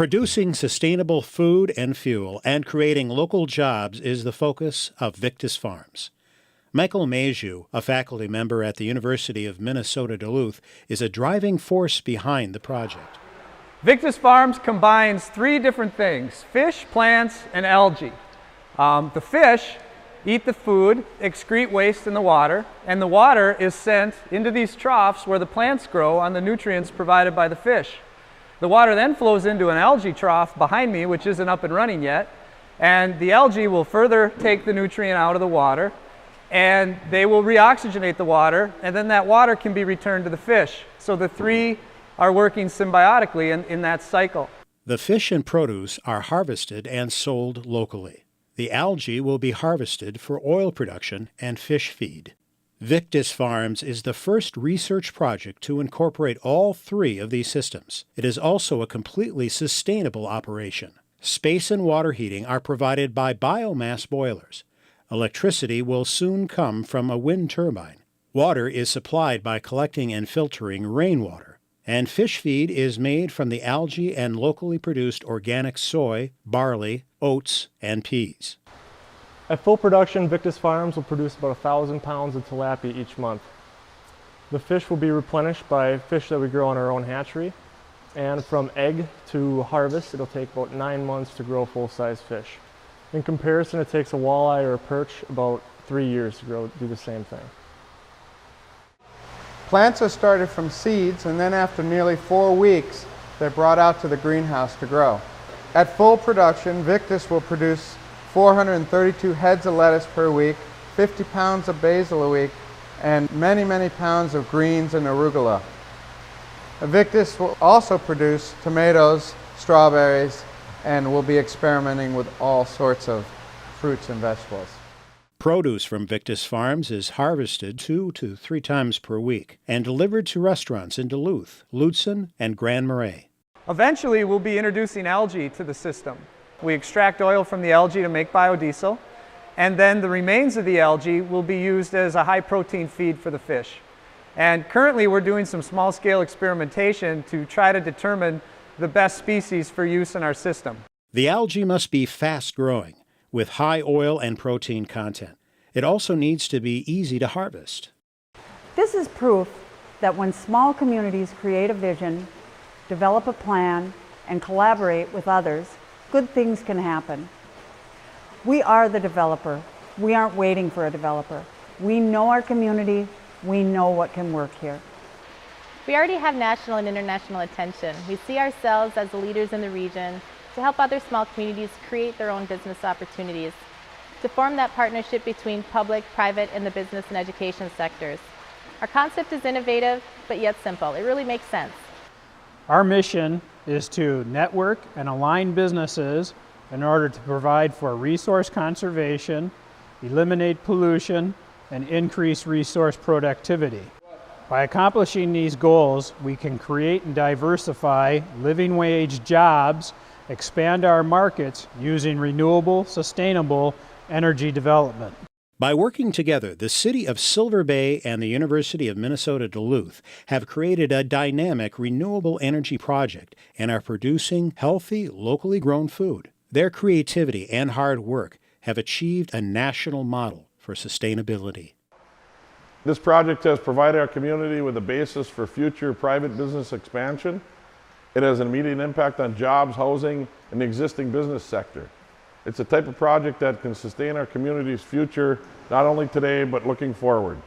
Producing sustainable food and fuel and creating local jobs is the focus of Victus Farms. Michael Mageau, a faculty member at the University of Minnesota Duluth, is a driving force behind the project. Victus Farms combines three different things: fish, plants, and algae. The fish eat the food, excrete waste in the water, and the water is sent into these troughs where the plants grow on the nutrients provided by the fish. The water then flows into an algae trough behind me, which isn't up and running yet, and the algae will further take the nutrient out of the water, and they will reoxygenate the water, and then that water can be returned to the fish. So the three are working symbiotically in that cycle. The fish and produce are harvested and sold locally. The algae will be harvested for oil production and fish feed. Victus Farms is the first research project to incorporate all three of these systems. It is also a completely sustainable operation. Space and water heating are provided by biomass boilers. Electricity will soon come from a wind turbine. Water is supplied by collecting and filtering rainwater. And fish feed is made from the algae and locally produced organic soy, barley, oats, and peas. At full production, Victus Farms will produce about 1,000 pounds of tilapia each month. The fish will be replenished by fish that we grow in our own hatchery. And from egg to harvest, it'll take about 9 months to grow full-size fish. In comparison, it takes a walleye or a perch about 3 years to do the same thing. Plants are started from seeds, and then after nearly 4 weeks, they're brought out to the greenhouse to grow. At full production, Victus will produce 432 heads of lettuce per week, 50 pounds of basil a week, and many, many pounds of greens and arugula. Victus will also produce tomatoes, strawberries, and will be experimenting with all sorts of fruits and vegetables. Produce from Victus Farms is harvested 2 to 3 times per week and delivered to restaurants in Duluth, Lutsen, and Grand Marais. Eventually, we'll be introducing algae to the system. We extract oil from the algae to make biodiesel, and then the remains of the algae will be used as a high-protein feed for the fish. And currently, we're doing some small-scale experimentation to try to determine the best species for use in our system. The algae must be fast-growing, with high oil and protein content. It also needs to be easy to harvest. This is proof that when small communities create a vision, develop a plan, and collaborate with others, good things can happen. We are the developer. We aren't waiting for a developer. We know our community. We know what can work here. We already have national and international attention. We see ourselves as the leaders in the region to help other small communities create their own business opportunities, to form that partnership between public, private, and the business and education sectors. Our concept is innovative, but yet simple. It really makes sense. Our mission is to network and align businesses in order to provide for resource conservation, eliminate pollution, and increase resource productivity. By accomplishing these goals, we can create and diversify living wage jobs, expand our markets using renewable, sustainable energy development. By working together, the City of Silver Bay and the University of Minnesota Duluth have created a dynamic renewable energy project and are producing healthy, locally grown food. Their creativity and hard work have achieved a national model for sustainability. This project has provided our community with a basis for future private business expansion. It has an immediate impact on jobs, housing, and the existing business sector. It's a type of project that can sustain our community's future, not only today, but looking forward.